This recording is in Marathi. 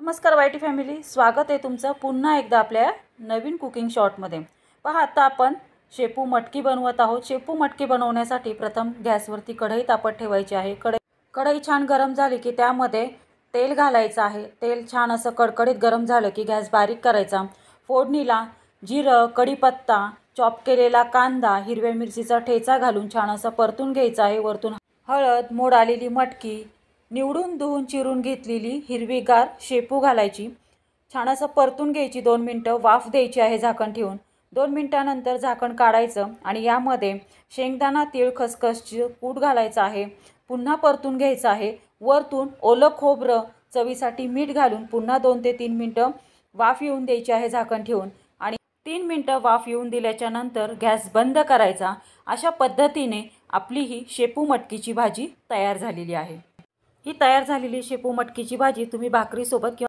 नमस्कार वाईटी फॅमिली, स्वागत आहे तुमचं पुन्हा एकदा आपल्या नवीन कुकिंग शॉर्टमध्ये। पहा, आता आपण शेपू मटकी बनवत आहोत। शेपू मटकी बनवण्यासाठी प्रथम गॅसवरती कढई तापत ठेवायची आहे। कढई छान गरम झाली की त्यामध्ये तेल घालायचं आहे। तेल छान असं कडकडीत गरम झालं की गॅस बारीक करायचा। फोडणीला जिरं, कढीपत्ता, चॉप केलेला कांदा, हिरव्या मिरचीचा ठेचा घालून छान असं परतून घ्यायचं आहे। वरतून हळद, मोड आलेली मटकी, निवडून धुवून चिरून घेतलेली हिरवीगार शेपू घालायची। छान असं परतून घ्यायची। 2 मिनिटं वाफ द्यायची आहे झाकण ठेवून। 2 मिनिटांनंतर झाकण काढायचं आणि यामध्ये शेंगदाणा, तीळ, खसखसची कूट घालायचं आहे। पुन्हा परतून घ्यायचं आहे। वरतून ओलं खोबरं, चवीसाठी मीठ घालून पुन्हा 2 ते 3 मिनिटं वाफ येऊन द्यायची आहे झाकण ठेवून। आणि 3 मिनिटं वाफ येऊन दिल्याच्या नंतर गॅस बंद करायचा। अशा पद्धतीने आपली ही शेपू मटकीची भाजी तयार झालेली आहे। ही तयार झालेली शेपू मटकीची भाजी तुम्ही भाकरीसोबत किंवा